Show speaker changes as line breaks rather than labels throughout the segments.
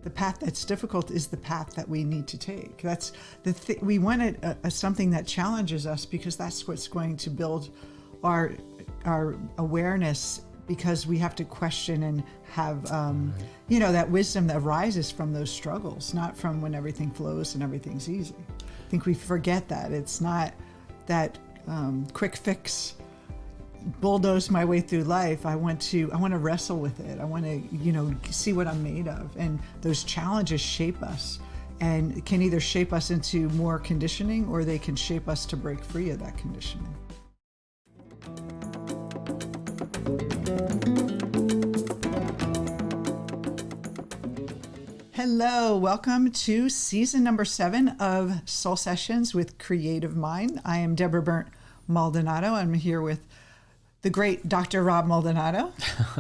the path that's difficult is the path that we need to take. That's we want something that challenges us, because that's what's going to build our awareness, because we have to question and have that wisdom that arises from those struggles, not from when everything flows and everything's easy. I think we forget that it's not that quick fix, bulldoze my way through life. I want to wrestle with it. I want to see what I'm made of, and those challenges shape us, and can either shape us into more conditioning, or they can shape us to break free of that conditioning. Hello, welcome to season number 7 of Soul Sessions with Creative Mind. I am Deborah Burnt Maldonado. I'm here with the great Dr. Rob Maldonado.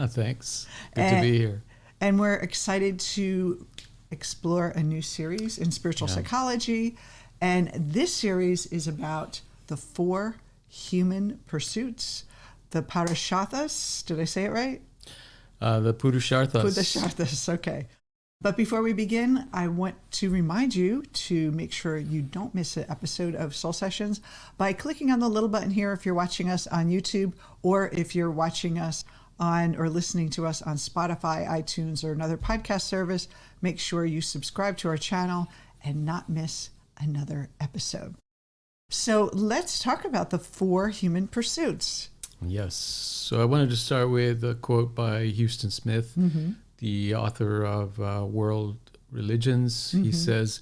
Thanks. Good to be here.
And we're excited to explore a new series in spiritual psychology. And this series is about the 4 human pursuits, the Purusharthas. Did I say it right?
The Purusharthas.
Purusharthas, okay. But before we begin, I want to remind you to make sure you don't miss an episode of Soul Sessions by clicking on the little button here if you're watching us on YouTube, or if you're watching us on or listening to us on Spotify, iTunes, or another podcast service. Make sure you subscribe to our channel and not miss another episode. So let's talk about the 4 human pursuits.
Yes. So I wanted to start with a quote by Houston Smith, the author of World Religions. He says,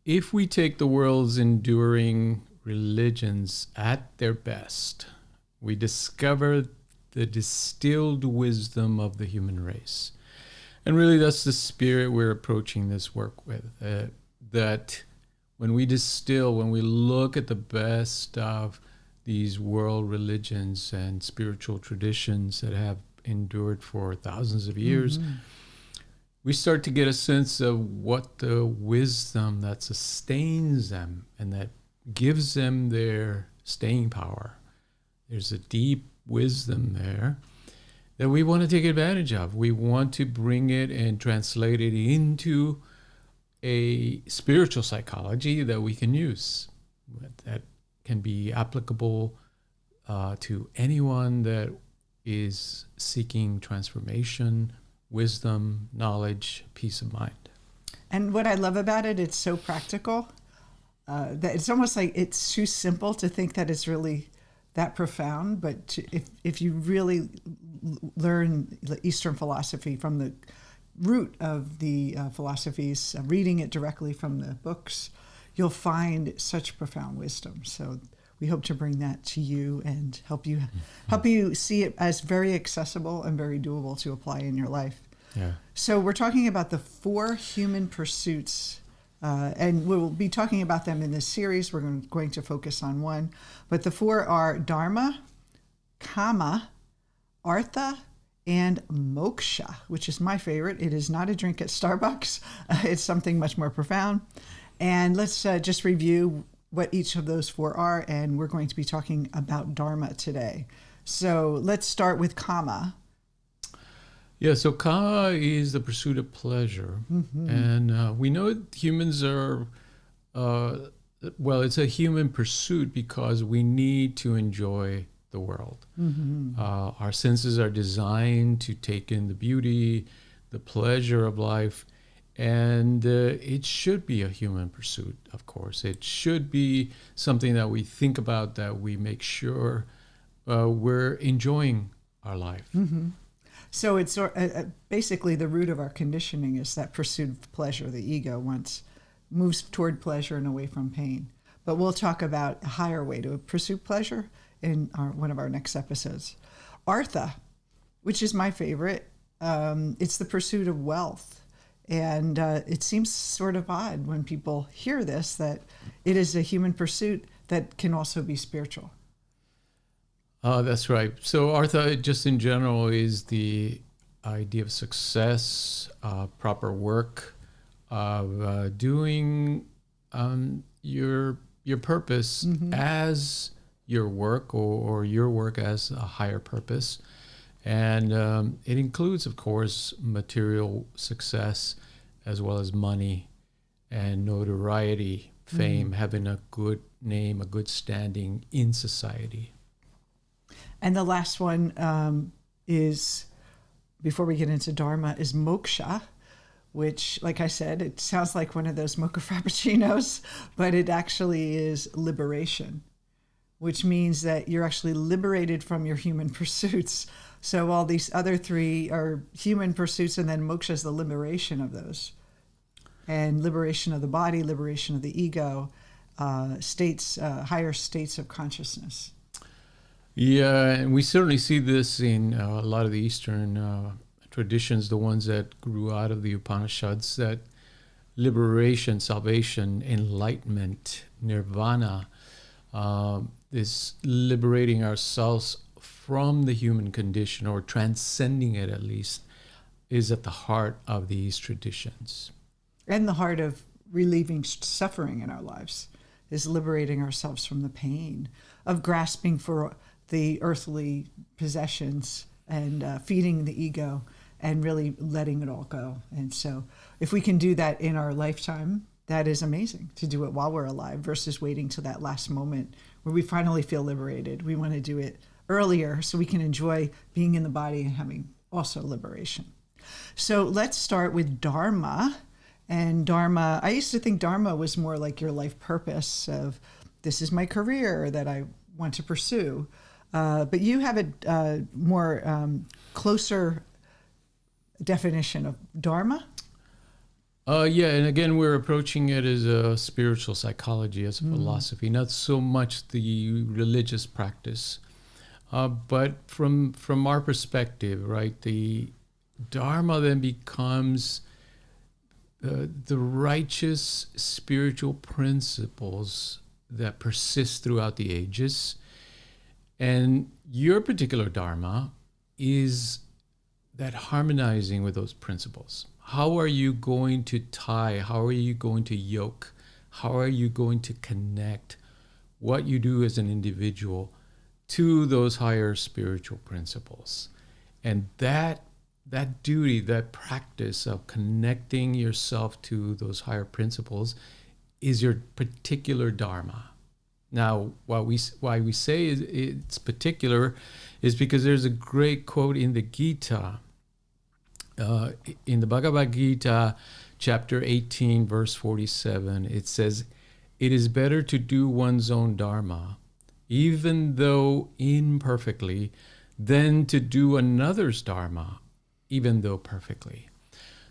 "If we take the world's enduring religions at their best, we discover the distilled wisdom of the human race." And really, that's the spirit we're approaching this work with. That when we distill, when we look at the best of these world religions and spiritual traditions that have endured for thousands of years, we start to get a sense of what the wisdom that sustains them and that gives them their staying power. There's a deep wisdom there that we want to take advantage of. We want to bring it and translate it into a spiritual psychology that we can use, that can be applicable to anyone that is seeking transformation, wisdom, knowledge, peace of mind.
And what I love about it, it's so practical that it's almost like it's too simple to think that it's really that profound. But if you really learn the Eastern philosophy from the root of the philosophies, reading it directly from the books, you'll find such profound wisdom. So we hope to bring that to you and help you see it as very accessible and very doable to apply in your life.
Yeah.
So we're talking about the 4 human pursuits, and we'll be talking about them in this series. We're going to focus on one, but the 4 are Dharma, Kama, Artha, and Moksha, which is my favorite. It is not a drink at Starbucks. It's something much more profound. And let's just review what each of those 4 are, and we're going to be talking about Dharma today. So let's start with Kama.
Yeah, so Kama is the pursuit of pleasure. And we know humans are, it's a human pursuit because we need to enjoy the world. Our senses are designed to take in the beauty, the pleasure of life. And it should be a human pursuit, of course. It should be something that we think about, that we make sure we're enjoying our life.
So it's basically the root of our conditioning is that pursuit of pleasure. The ego moves toward pleasure and away from pain. But we'll talk about a higher way to pursue pleasure in one of our next episodes. Artha, which is my favorite, it's the pursuit of wealth. And it seems sort of odd when people hear this, that it is a human pursuit that can also be spiritual.
That's right. So Artha, just in general, is the idea of success, proper work, of doing your purpose as your work, or your work as a higher purpose. And it includes, of course, material success, as well as money and notoriety, fame, having a good name, a good standing in society.
And the last one is, before we get into Dharma, is Moksha, which, like I said, it sounds like one of those mocha frappuccinos, but it actually is liberation, which means that you're actually liberated from your human pursuits. So all these other three are human pursuits, and then moksha is the liberation of those. And liberation of the body, liberation of the ego, higher states of consciousness.
Yeah, and we certainly see this in a lot of the Eastern traditions, the ones that grew out of the Upanishads, that liberation, salvation, enlightenment, nirvana, is liberating ourselves from the human condition, or transcending it at least, is at the heart of these traditions.
And the heart of relieving suffering in our lives is liberating ourselves from the pain of grasping for the earthly possessions and feeding the ego and really letting it all go. And so if we can do that in our lifetime, that is amazing, to do it while we're alive versus waiting till that last moment where we finally feel liberated. We want to do it earlier so we can enjoy being in the body and having also liberation. So let's start with Dharma. And Dharma, I used to think Dharma was more like your life purpose of, this is my career that I want to pursue. But you have a more closer definition of Dharma?
Yeah, and again, we're approaching it as a spiritual psychology, as a philosophy, not so much the religious practice. But from our perspective, right, the Dharma then becomes the righteous spiritual principles that persist throughout the ages. And your particular Dharma is that harmonizing with those principles. How are you going to tie? How are you going to yoke? How are you going to connect what you do as an individual to those higher spiritual principles? And that duty, that practice of connecting yourself to those higher principles is your particular Dharma. Now, why we say it's particular is because there's a great quote in the Gita, in the Bhagavad Gita, chapter 18, verse 47. It says, "It is better to do one's own Dharma, even though imperfectly, than to do another's Dharma, even though perfectly."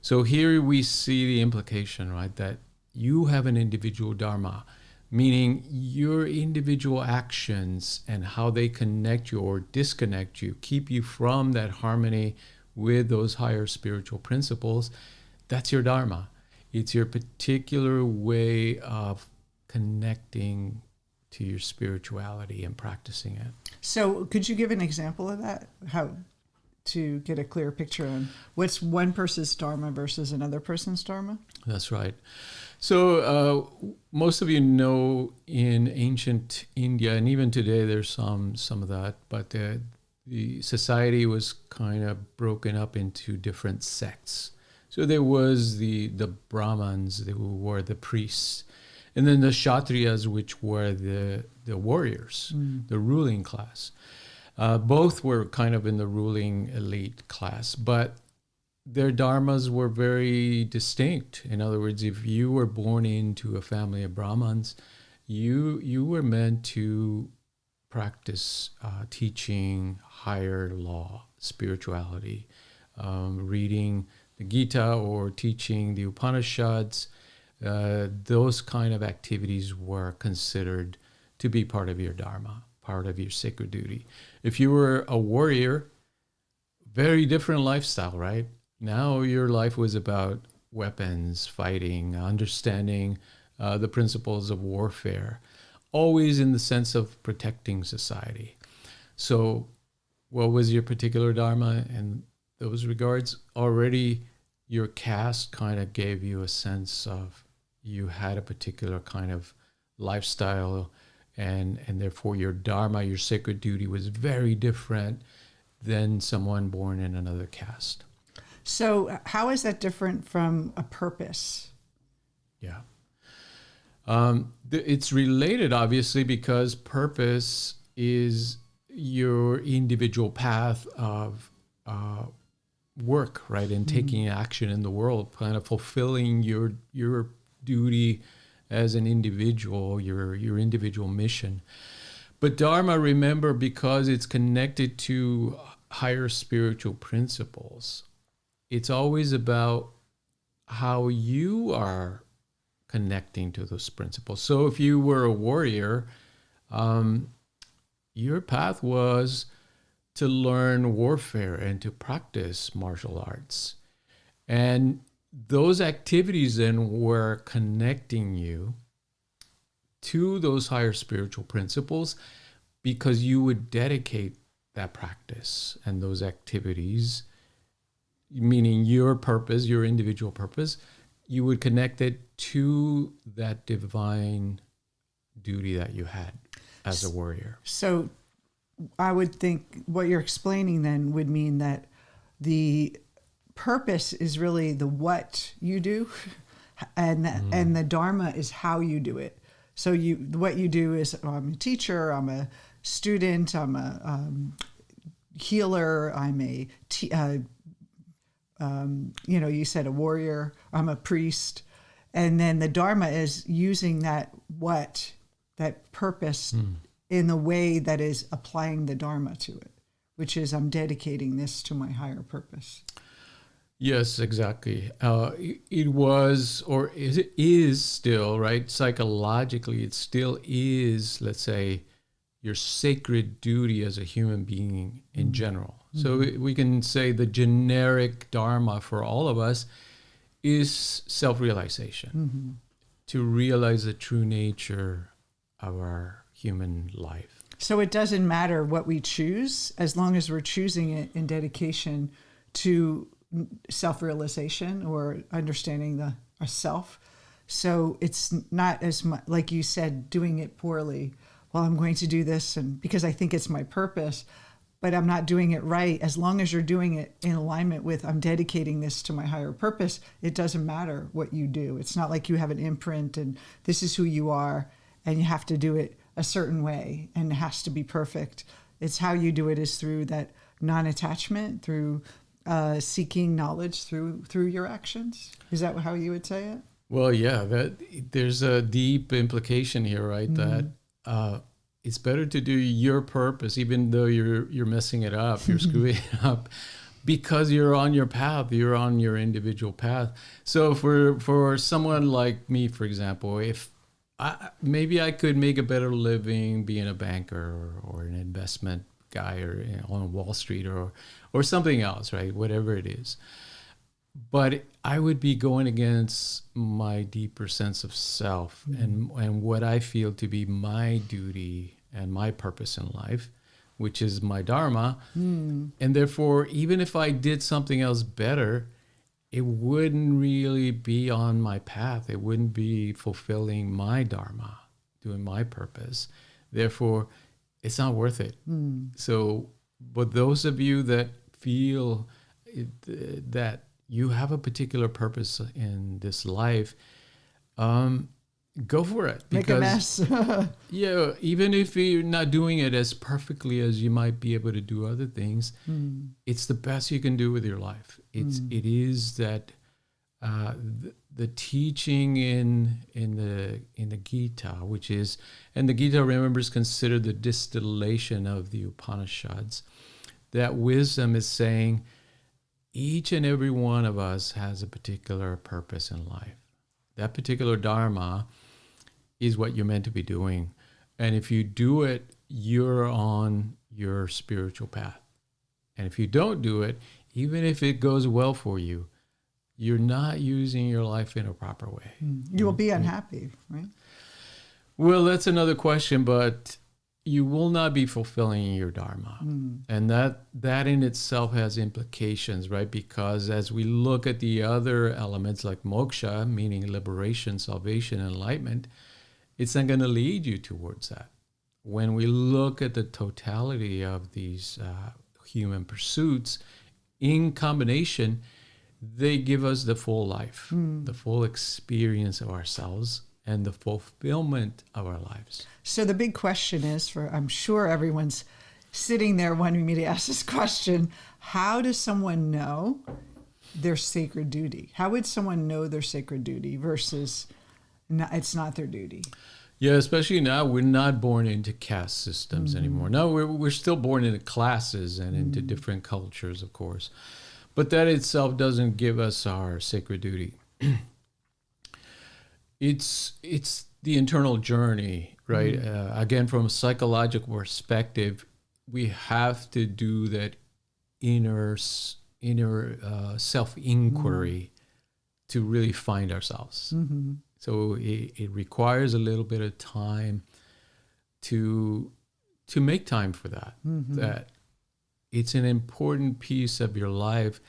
So here we see the implication, right, that you have an individual Dharma, meaning your individual actions and how they connect you or disconnect you, keep you from that harmony with those higher spiritual principles. That's your Dharma. It's your particular way of connecting to your spirituality and practicing it.
So could you give an example of that? How to get a clear picture on what's one person's Dharma versus another person's Dharma?
That's right. So most of you know in ancient India, and even today there's some of that, but the society was kind of broken up into different sects. So there was the Brahmins, who were the priests, and then the Kshatriyas, which were the warriors, the ruling class. Both were kind of in the ruling elite class, but their dharmas were very distinct. In other words, if you were born into a family of Brahmins, you were meant to practice teaching higher law, spirituality, reading the Gita or teaching the Upanishads. Those kind of activities were considered to be part of your dharma, part of your sacred duty. If you were a warrior, very different lifestyle, right? Now your life was about weapons, fighting, understanding the principles of warfare, always in the sense of protecting society. So what was your particular dharma in those regards? Already your caste kind of gave you a sense of you had a particular kind of lifestyle, and therefore your dharma, your sacred duty, was very different than someone born in another caste.
So how is that different from a purpose?
Yeah. It's related, obviously, because purpose is your individual path of work, right? And taking action in the world, kind of fulfilling your duty as an individual, your individual mission. But Dharma, remember, because it's connected to higher spiritual principles, it's always about how you are connecting to those principles. So if you were a warrior, your path was to learn warfare and to practice martial arts. And those activities then were connecting you to those higher spiritual principles, because you would dedicate that practice and those activities, meaning your purpose, your individual purpose, you would connect it to that divine duty that you had as a warrior.
So I would think what you're explaining then would mean that the purpose is really the what you do, and the Dharma is how you do it. So what you do is, I'm a teacher, I'm a student, I'm a healer, I'm you said a warrior, I'm a priest. And then the Dharma is using that purpose in the way that is applying the Dharma to it, which is, I'm dedicating this to my higher purpose.
Yes, exactly. It was, or it is still, right? Psychologically, it still is, let's say, your sacred duty as a human being in general. So we can say the generic Dharma for all of us is self-realization, to realize the true nature of our human life.
So it doesn't matter what we choose, as long as we're choosing it in dedication to self-realization or understanding the self. So it's not as much, like you said, doing it poorly. Well, I'm going to do this and because I think it's my purpose, but I'm not doing it right. As long as you're doing it in alignment with, I'm dedicating this to my higher purpose, it doesn't matter what you do. It's not like you have an imprint and this is who you are and you have to do it a certain way and it has to be perfect. It's how you do it is through that non-attachment, through seeking knowledge through your actions. Is that how you would say it?
Well, yeah, there's a deep implication here, right? That it's better to do your purpose, even though you're messing it up, you're screwing it up, because you're on your path, you're on your individual path. So for someone like me, for example, if maybe I could make a better living being a banker or an investment guy, or on Wall Street or something else, right? Whatever it is. But I would be going against my deeper sense of self and what I feel to be my duty and my purpose in life, which is my Dharma. And therefore, even if I did something else better, it wouldn't really be on my path. It wouldn't be fulfilling my Dharma, doing my purpose. Therefore, it's not worth it. So, but those of you that feel that you have a particular purpose in this life, go for it.
Make a mess.
Yeah, even if you're not doing it as perfectly as you might be able to do other things, it's the best you can do with your life. It is that the teaching in the Gita, which is, and the Gita, remember, is considered the distillation of the Upanishads. That wisdom is saying each and every one of us has a particular purpose in life. That particular Dharma is what you're meant to be doing. And if you do it, you're on your spiritual path. And if you don't do it, even if it goes well for you, you're not using your life in a proper way.
You will be unhappy, right?
Well, that's another question, but you will not be fulfilling your Dharma. And that in itself has implications, right? Because as we look at the other elements like moksha, meaning liberation, salvation, enlightenment, it's not going to lead you towards that. When we look at the totality of these human pursuits in combination, they give us the full life, the full experience of ourselves, and the fulfillment of our lives.
So the big question is, I'm sure everyone's sitting there wanting me to ask this question, how does someone know their sacred duty? How would someone know their sacred duty versus it's not their duty?
Yeah, especially now, we're not born into caste systems anymore. No, we're still born into classes and into different cultures, of course. But that itself doesn't give us our sacred duty. It's the internal journey, right? Again, from a psychological perspective, we have to do that inner self-inquiry to really find ourselves. So it requires a little bit of time to make time for that. That it's an important piece of your life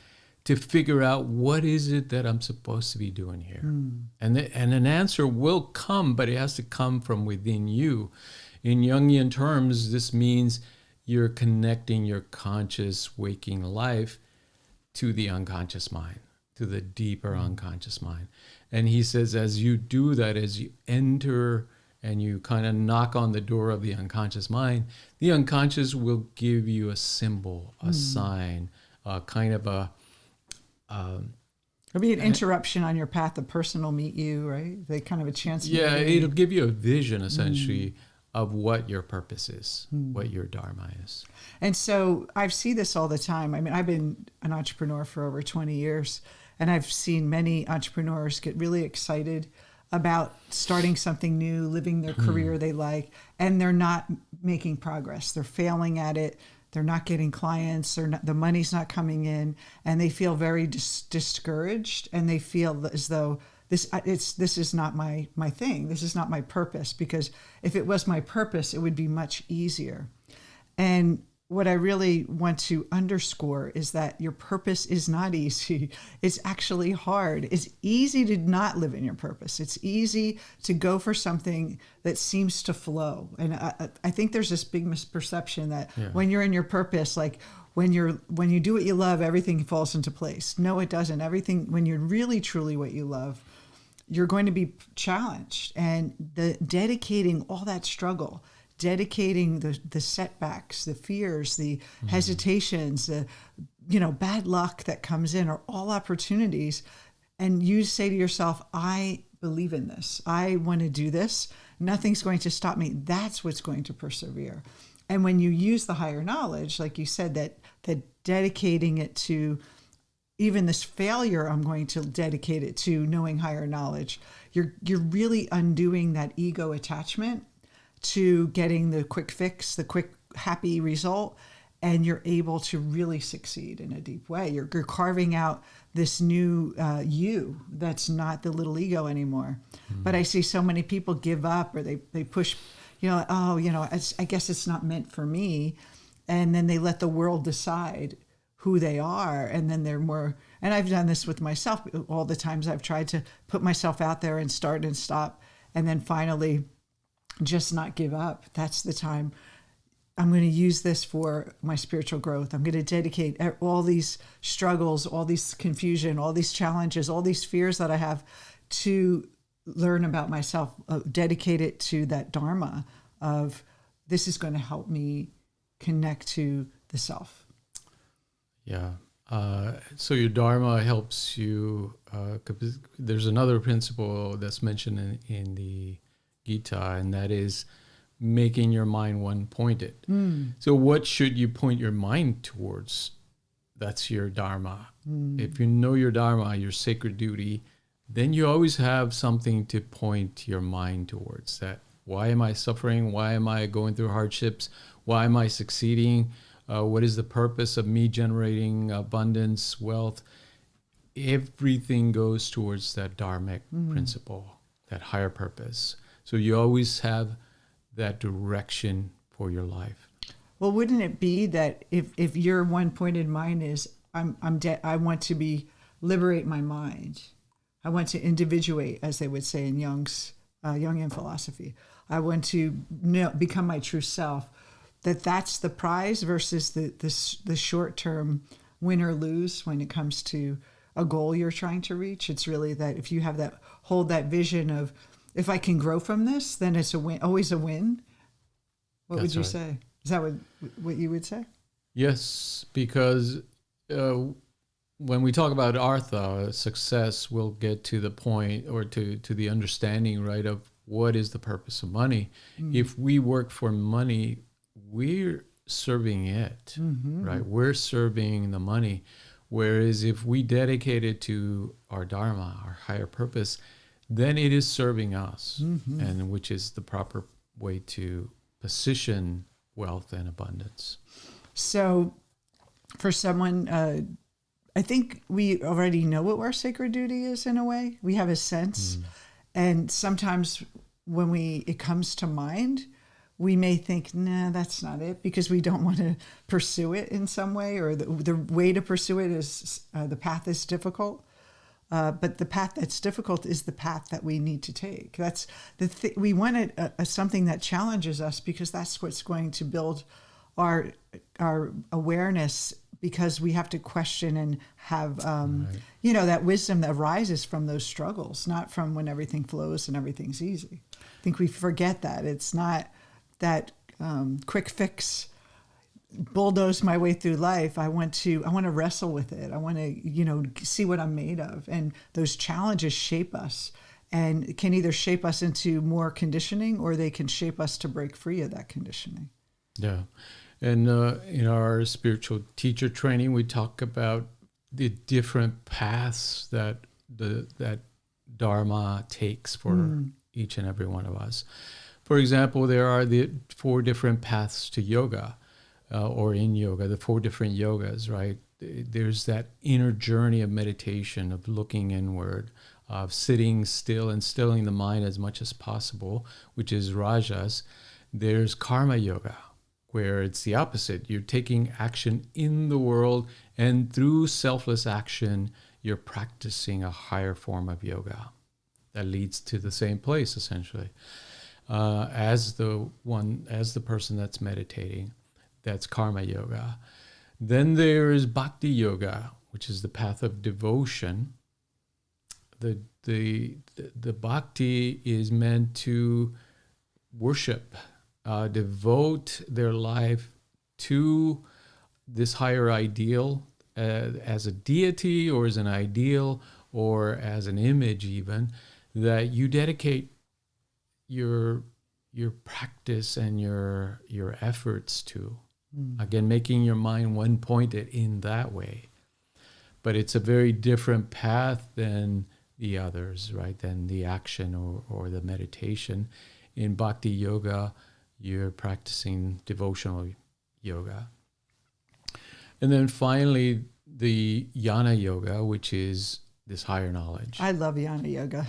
to figure out what is it that I'm supposed to be doing here. And an answer will come, but it has to come from within you. In Jungian terms, this means you're connecting your conscious waking life to the unconscious mind, to the deeper unconscious mind. And he says, as you do that, as you enter and you kind of knock on the door of the unconscious mind, the unconscious will give you a symbol, a sign, kind of a...
It'll be an interruption on your path. The person will meet you, right? They kind of a chance.
Yeah, it'll give you a vision, essentially, of what your purpose is, what your Dharma is.
And so I see this all the time. I mean, I've been an entrepreneur for over 20 years, and I've seen many entrepreneurs get really excited about starting something new, living their career they like, and they're not making progress. They're failing at it. They're not getting clients. The money's not coming in, and they feel very discouraged, and they feel as though this is not my thing. This is not my purpose, because if it was my purpose, it would be much easier. And what I really want to underscore is that your purpose is not easy. It's actually hard. It's easy to not live in your purpose. It's easy to go for something that seems to flow. And I think there's this big misperception that when you're in your purpose, like when you do what you love, everything falls into place. No, it doesn't. Everything, when you're really truly what you love, you're going to be challenged. And dedicating all that struggle, dedicating the setbacks, the fears, the hesitations, the bad luck that comes in are all opportunities. And you say to yourself, I believe in this. I want to do this. Nothing's going to stop me. That's what's going to persevere. And when you use the higher knowledge, like you said, that dedicating it to even this failure, I'm going to dedicate it to knowing higher knowledge. You're really undoing that ego attachment to getting the quick fix, the quick happy result, and you're able to really succeed in a deep way. You're carving out this new you that's not the little ego anymore. But I see so many people give up, or they push, I guess it's not meant for me, and then they let the world decide who they are, and then they're more. And I've done this with myself all the times I've tried to put myself out there and start and stop, and then finally just not give up. That's the time I'm going to use this for my spiritual growth. I'm going to dedicate all these struggles, all these confusion, all these challenges, all these fears that I have to learn about myself, dedicate it to that Dharma of this is going to help me connect to the self.
Yeah. So your Dharma helps you, there's another principle that's mentioned in the Gita, and that is making your mind one-pointed. So what should you point your mind towards? That's your Dharma. If you know your Dharma, your sacred duty, then you always have something to point your mind towards. That why am I suffering? Why am I going through hardships? Why am I succeeding? What is the purpose of me generating abundance, wealth? Everything goes towards that dharmic principle, that higher purpose. So you always have that direction for your life.
Well, wouldn't it be that if your one-pointed mind is, I want to liberate my mind. I want to individuate, as they would say in Jungian philosophy. I want to become my true self. That's the prize versus the short-term win or lose when it comes to, a goal you're trying to reach. It's really that if you have that, hold that vision of, if I can grow from this, then it's a win, always a win. What would you say? Is that what you would say?
Yes, because when we talk about Artha, success, we'll get to the point, or to the understanding, right, of what is the purpose of money. If we work for money, we're serving it, right? We're serving the money. Whereas if we dedicate it to our Dharma, our higher purpose, then it is serving us, and which is the proper way to position wealth and abundance.
So for someone, I think we already know what our sacred duty is in a way. We have a sense. And sometimes when it comes to mind, we may think, nah, that's not it, because we don't want to pursue it in some way, or the way to pursue it is, the path is difficult. But the path that's difficult is the path that we need to take. That's we want something that challenges us, because that's what's going to build our awareness, because we have to question and have, that wisdom that arises from those struggles, not from when everything flows and everything's easy. I think we forget that. It's not that quick fix, bulldoze my way through life. I want to wrestle with it. I want to, see what I'm made of. And those challenges shape us, and can either shape us into more conditioning, or they can shape us to break free of that conditioning.
Yeah. And in our spiritual teacher training, we talk about the different paths that that Dharma takes for each and every one of us. For example, there are the 4 different paths to yoga, or in yoga, the 4 different yogas, right? There's that inner journey of meditation, of looking inward, of sitting still and stilling the mind as much as possible, which is rajas. There's karma yoga, where it's the opposite. You're taking action in the world, and through selfless action, you're practicing a higher form of yoga that leads to the same place, essentially, as the person that's meditating. That's karma yoga. Then there is bhakti yoga, which is the path of devotion. The bhakti is meant to worship, devote their life to this higher ideal, as a deity, or as an ideal, or as an image even, that you dedicate your practice and your efforts to. Again, making your mind one-pointed in that way. But it's a very different path than the others, right? Than the action or the meditation. In bhakti yoga, you're practicing devotional yoga. And then finally, the jnana yoga, which is this higher knowledge.
I love jnana yoga.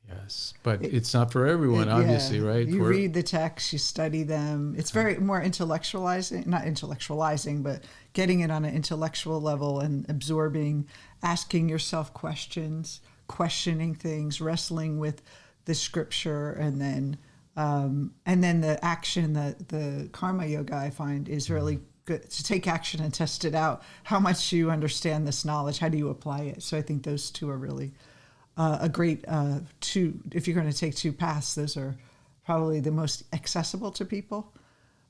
Yes, but it's not for everyone, obviously, right?
You read the texts, you study them. It's very more intellectualizing, not intellectualizing, but getting it on an intellectual level and absorbing, asking yourself questions, questioning things, wrestling with the scripture, and then the action, the karma yoga, I find is really good to take action and test it out. How much you understand this knowledge? How do you apply it? So I think those two are really a great two. If you're going to take 2 paths, those are probably the most accessible to people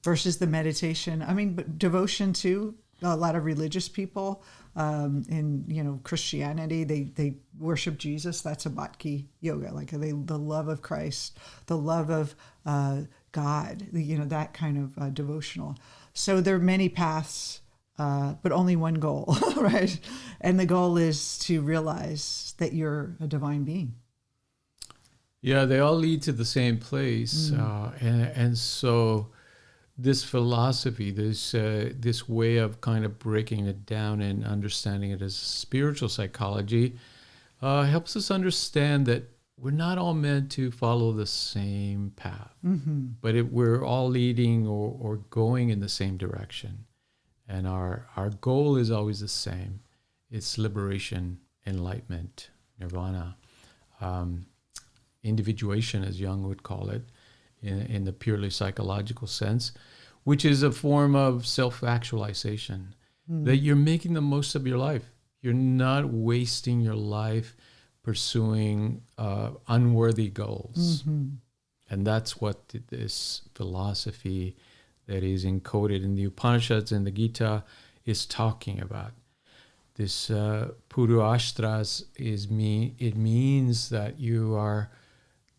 versus the meditation. I mean, but devotion too. A lot of religious people in Christianity, they worship Jesus. That's a bhakti yoga, like the love of Christ, the love of God. That kind of devotional. So there are many paths, but only one goal, right? And the goal is to realize that you're a divine being.
Yeah, they all lead to the same place. And so this philosophy, this way of kind of breaking it down and understanding it as spiritual psychology helps us understand that we're not all meant to follow the same path, but we're all leading or going in the same direction. And our goal is always the same. It's liberation, enlightenment, nirvana, individuation, as Jung would call it, in the purely psychological sense, which is a form of self-actualization, that you're making the most of your life. You're not wasting your life pursuing unworthy goals. And that's what this philosophy that is encoded in the Upanishads and the Gita is talking about. This Purusharthas it means that you are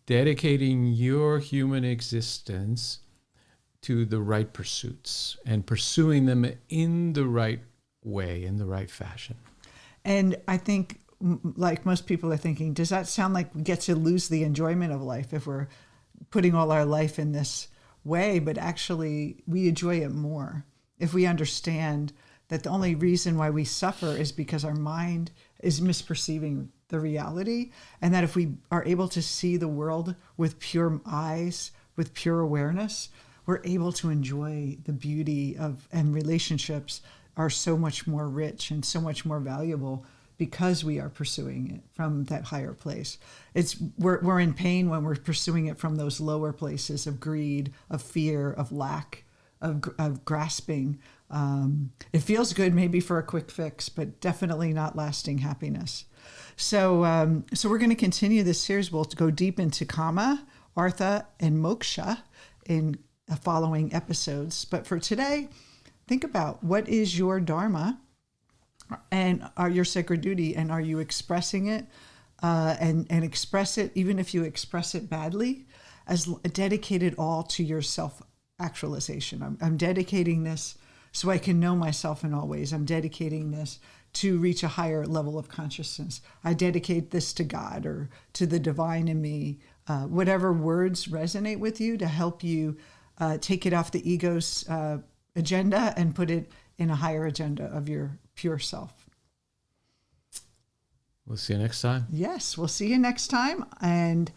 dedicating your human existence to the right pursuits and pursuing them in the right way, in the right fashion.
And I think, like most people are thinking, does that sound like we get to lose the enjoyment of life if we're putting all our life in this way? But actually, we enjoy it more if we understand that the only reason why we suffer is because our mind is misperceiving the reality, and that if we are able to see the world with pure eyes, with pure awareness, we're able to enjoy the beauty of, and relationships are so much more rich and so much more valuable because we are pursuing it from that higher place. We're in pain when we're pursuing it from those lower places of greed, of fear, of lack, of grasping. It feels good maybe for a quick fix, but definitely not lasting happiness. So we're going to continue this series. We'll go deep into Kama, Artha, and Moksha in following episodes. But for today, think about what is your Dharma and are your sacred duty, and are you expressing it and express it, even if you express it badly, as dedicated all to your self-actualization. I'm dedicating this so I can know myself in all ways. I'm dedicating this to reach a higher level of consciousness. I dedicate this to God or to the divine in me. Whatever words resonate with you to help you take it off the ego's agenda and put it in a higher agenda of your pure self.
We'll see you next time.
Yes, we'll see you next time. And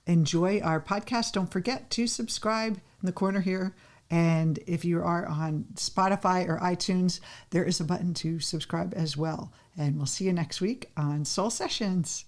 enjoy our podcast. Don't forget to subscribe in the corner here. And if you are on Spotify or iTunes, there is a button to subscribe as well. And we'll see you next week on Soul Sessions.